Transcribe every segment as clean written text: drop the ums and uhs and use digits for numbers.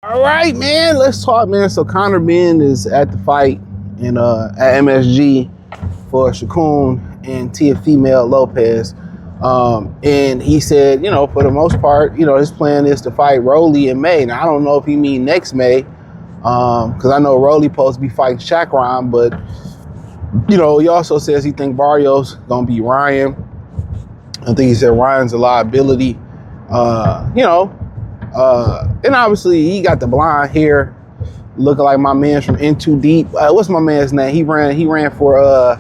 All right, man, let's talk, man. So Conor Benn is at the fight in at MSG for Shakun and Teofimo Lopez. And he said, you know, for the most part, you know, his plan is to fight Rolly in May. Now, I don't know if he mean next May, because I know Rolly supposed to be fighting Chakron, but, you know, he also says he think Barrios going to be Ryan. I think he said Ryan's a liability. You know, and obviously he got the blonde hair, looking like my man from In Too Deep. What's my man's name? He ran for,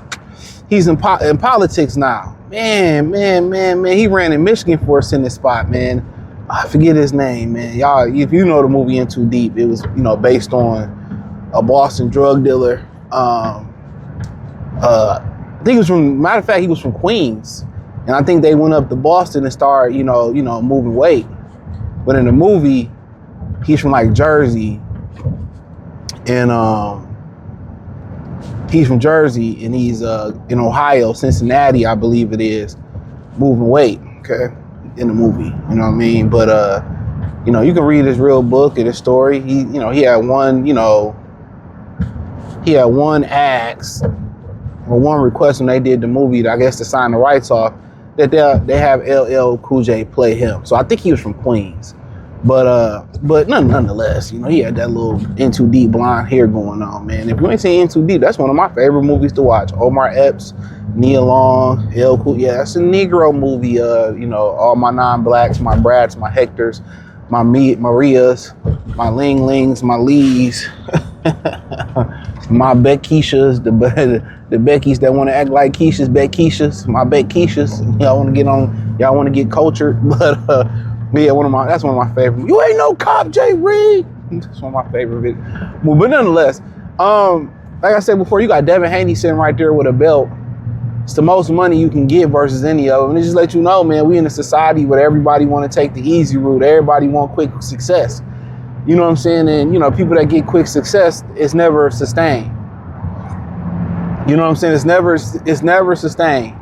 he's in politics now. Man, he ran in Michigan for a Senate spot, man. I forget his name, man. Y'all, if you know the movie In Too Deep, it was, you know, based on a Boston drug dealer. I think he was from, matter of fact, he was from Queens. And I think they went up to Boston and started, you know, moving weight. But in the movie, he's from like Jersey. And he's from Jersey, and he's in Ohio, Cincinnati, I believe it is, moving weight, okay, in the movie, you know what I mean? But, you know, you can read his real book and his story. He had one ask or one request when they did the movie, I guess, to sign the rights off, that they have LL Cool J play him. So I think he was from Queens. But nonetheless, you know, he had that little In Too Deep blonde hair going on, man. If you ain't seen In Too Deep, that's one of my favorite movies to watch. Omar Epps, Nia Long, L. Cool. Yeah, that's a Negro movie. You know, all my non-blacks, my Brads, my Hectors, my Marias, my Ling Lings, my Lees, my Beckishas, the Beckys that want to act like Keishas, Beckishas, my Beckishas. Y'all want to get cultured, but yeah, that's one of my favorite. You ain't no cop, Jay Reed. That's one of my favorite videos. But nonetheless, like I said before, you got Devin Haney sitting right there with a belt. It's the most money you can get versus any of them. And it just let you know, man, we in a society where everybody want to take the easy route. Everybody want quick success. You know what I'm saying? And, you know, people that get quick success, it's never sustained. You know what I'm saying? It's never sustained.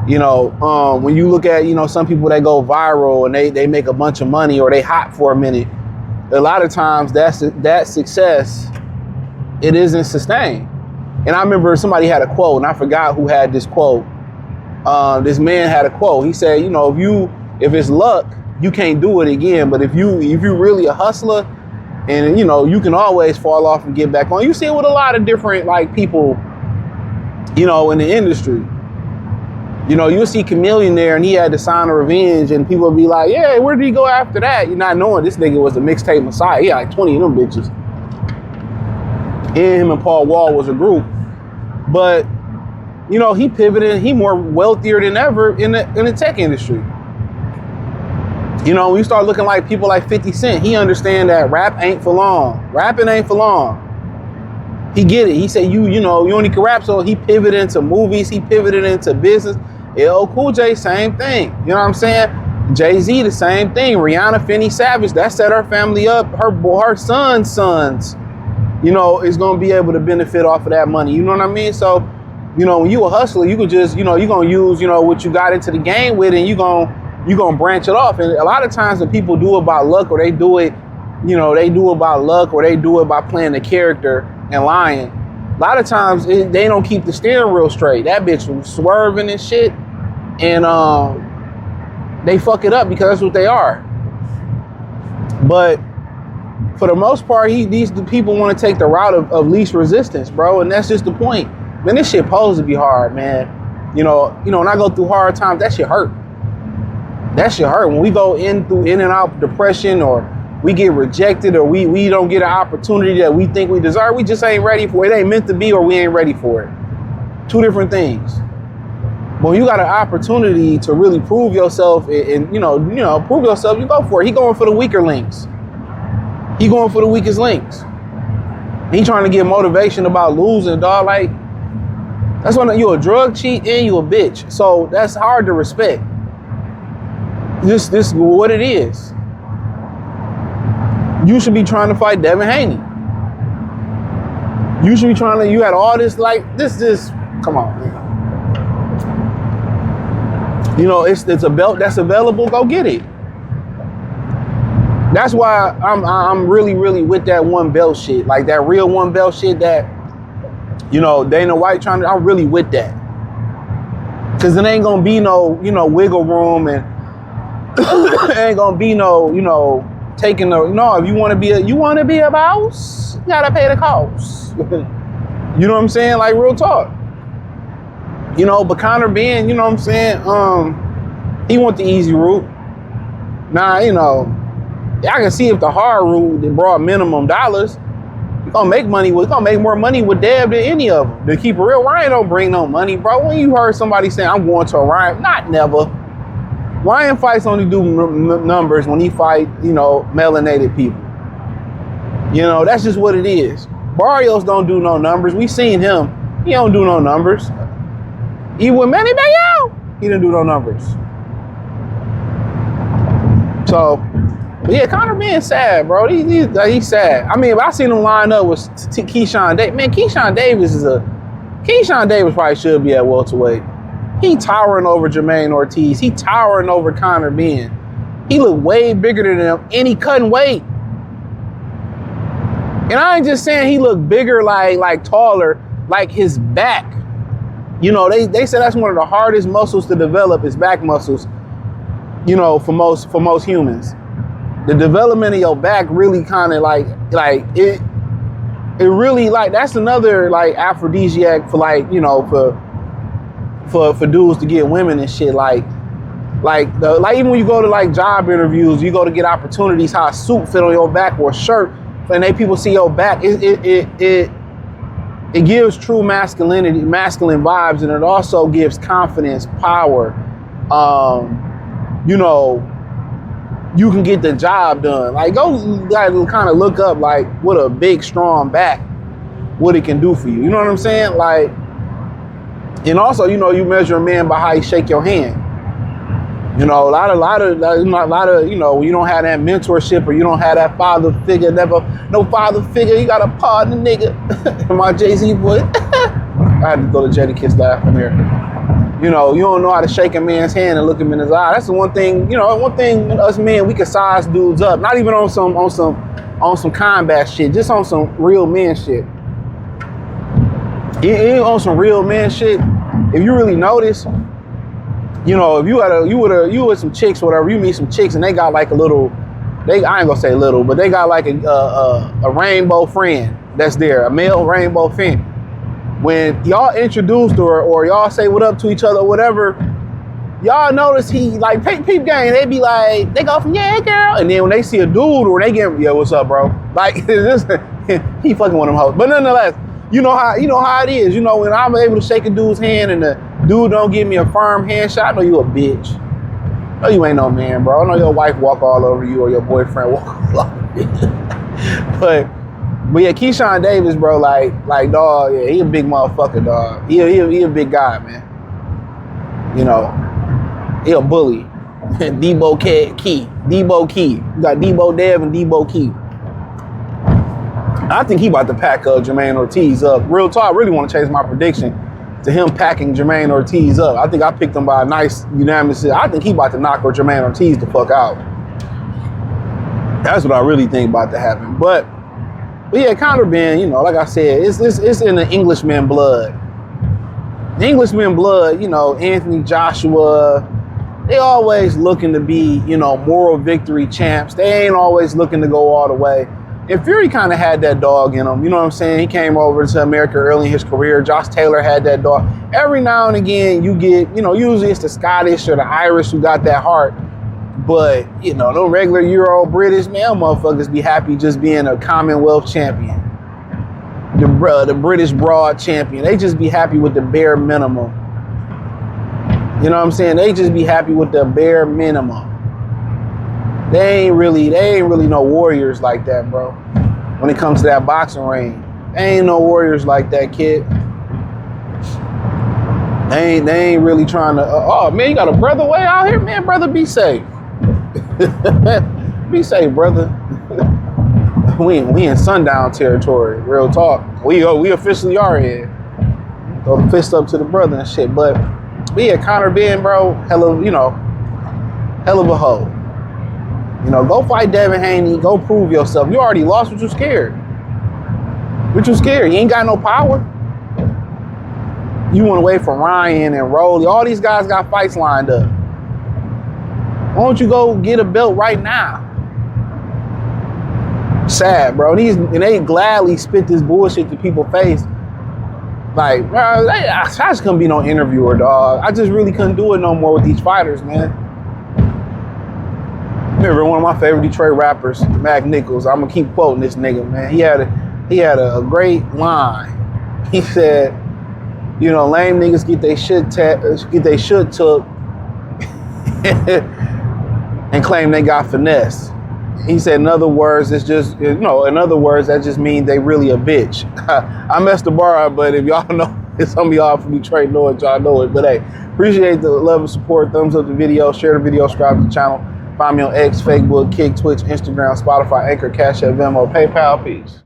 You know, when you look at, you know, some people that go viral and they make a bunch of money or they hot for a minute, a lot of times that success, it isn't sustained. And I remember somebody had a quote, and I forgot who had this quote. This man had a quote. He said, you know, if it's luck, you can't do it again. But if you're really a hustler, and, you know, you can always fall off and get back on. You see it with a lot of different, like, people, you know, in the industry. You know, you'll see Chameleon there, and he had to sign a revenge, and people will be like, yeah, where did he go after that? You're not knowing this nigga was the mixtape Messiah. He had like 20 of them bitches. And him and Paul Wall was a group. But, you know, he pivoted. He more wealthier than ever in the tech industry. You know, when you start looking like people like 50 Cent, he understand that rap ain't for long. Rapping ain't for long. He get it. He said, you know, you only can rap. So he pivoted into movies. He pivoted into business. LL Cool J, same thing. You know what I'm saying? Jay-Z, the same thing. Rihanna, Finney Savage, that set her family up. Her sons, you know, is going to be able to benefit off of that money. You know what I mean? So, you know, when you a hustler, you could just, you know, you're going to use, you know, what you got into the game with, and you're going to branch it off. And a lot of times when people do it by luck, or they do it, you know, they do it by luck, or they do it by playing the character and lying, a lot of times they don't keep the steering wheel straight. That bitch was swerving and shit. And they fuck it up because that's what they are. But for the most part, the people want to take the route of least resistance, bro. And that's just the point. Man, this shit supposed to be hard, man. You know, when I go through hard times, that shit hurt. That shit hurt. When we go in and out depression, or we get rejected, or we don't get an opportunity that we think we deserve, we just ain't ready for it. It ain't meant to be, or we ain't ready for it. Two different things. But when you got an opportunity to really prove yourself and you know, prove yourself, you go for it. He going for the weaker links. He going for the weakest links. He trying to get motivation about losing, dog. Like, that's when you a drug cheat and you a bitch. So that's hard to respect. This is what it is. You should be trying to fight Devin Haney. You should be you had all this, like, this, come on, man. You know, it's a belt that's available. Go get it. That's why I'm really with that one belt shit, like that real one belt shit that, you know, Dana White I'm really with that. Cause it ain't gonna be no, you know, wiggle room, and it ain't gonna be no, you know, taking the, no, if you wanna be a boss, you gotta pay the cost. You know what I'm saying? Like real talk. You know, but Conor Benn, you know what I'm saying? He went the easy route. Nah, you know, I can see if the hard route that brought minimum dollars, you're gonna make more money with Deb than any of them. To keep it real, Ryan don't bring no money, bro. When you heard somebody saying, I'm going to a Ryan, not never. Ryan fights only do numbers when he fight, you know, melanated people. You know, that's just what it is. Barrios don't do no numbers. We seen him. He don't do no numbers. Even with Manny Pacquiao, he didn't do no numbers. So, but yeah, Conor Benn sad, bro. He's sad. I mean, if I seen him line up with Keyshawn Davis, man, Keyshawn Davis probably should be at welterweight. He towering over Jermaine Ortiz. He towering over Conor Benn. He look way bigger than him, and he cutting weight. And I ain't just saying he look bigger, like taller, like his back. You know, they say that's one of the hardest muscles to develop, is back muscles. You know, for most humans, the development of your back really kind of like it really, like, that's another like aphrodisiac for, like, you know, for dudes to get women and shit. Like even when you go to like job interviews, you go to get opportunities, how a suit fit on your back or a shirt, and people see your back. It gives true masculine vibes, and it also gives confidence, power. You know, you can get the job done. Like, go kind of look up like what a big, strong back, what it can do for you. You know what I'm saying? Like, and also, you know, you measure a man by how he shake your hand. You know, a lot of, you know, you don't have that mentorship, or you don't have that father figure, no father figure. You got a partner, nigga. My Jay-Z boy. I had to go to Jadakiss laugh from here. You know, you don't know how to shake a man's hand and look him in his eye. That's the one thing, you know, us men, we can size dudes up. Not even on some combat shit, just on some real man shit. On some real man shit, if you really notice, you know, if you with some chicks or whatever, you meet some chicks and they got like a little, I ain't gonna say little, but they got like a rainbow friend that's there, a male rainbow friend. When y'all introduced her or y'all say what up to each other or whatever, y'all notice he like peep gang. They be like, they go from yeah girl, and then when they see a dude or they get yeah what's up bro, like he fucking one of them hoes. But nonetheless, you know how it is. You know, when I'm able to shake a dude's hand and the dude don't give me a firm handshot, I know you a bitch. I know you ain't no man, bro. I know your wife walk all over you or your boyfriend walk all over you. But yeah, Keyshawn Davis, bro, like dog, yeah, he a big motherfucker, dog. He a big guy, man. You know, he a bully. Debo Key. You got Debo Dev and Debo Key. I think he about to pack Jermaine Ortiz up. Real talk, I really want to change my prediction to him packing Jermaine Ortiz up. I think I picked him by a nice unanimous. I think he about to knock Jermaine Ortiz the fuck out. That's what I really think about to happen. But yeah, Conor Benn, you know, like I said, it's in the Englishman blood. The Englishman blood, you know, Anthony Joshua, they always looking to be, you know, moral victory champs. They ain't always looking to go all the way. And Fury kind of had that dog in him. You know what I'm saying? He came over to America early in his career. Josh Taylor had that dog. Every now and again, you get, you know, usually it's the Scottish or the Irish who got that heart. But, you know, no regular Euro British, man, motherfuckers be happy just being a Commonwealth champion. The British Broad champion. They just be happy with the bare minimum. You know what I'm saying? They just be happy with the bare minimum. They ain't really no warriors like that, bro. When it comes to that boxing ring, they ain't no warriors like that, kid. They ain't really trying to. Oh man, you got a brother way out here, man. Brother, be safe. Be safe, brother. we in sundown territory. Real talk. We officially are here. Throw the fist up to the brother and shit. But But yeah, Conor, Benn, bro, hell of a hoe. You know, go fight Devin Haney. Go prove yourself. You already lost, but you scared. But you scared. You ain't got no power. You want to wait for Ryan and Rolly. All these guys got fights lined up. Why don't you go get a belt right now? Sad, bro. And they gladly spit this bullshit to people's face. Like, bro, I just couldn't be no interviewer, dog. I just really couldn't do it no more with these fighters, man. Remember one of my favorite Detroit rappers, Mac Nichols. I'm gonna keep quoting this nigga, man. He had a great line. He said, you know, lame niggas get they shit took and claim they got finesse. He said, in other words, that just means they really a bitch. I messed the bar up, but if y'all know, some of y'all from Detroit know it, y'all know it. But hey, appreciate the love and support. Thumbs up the video, share the video, subscribe to the channel. Find me on X, Facebook, Kick, Twitch, Instagram, Spotify, Anchor, Cash App, Venmo, PayPal. Peace.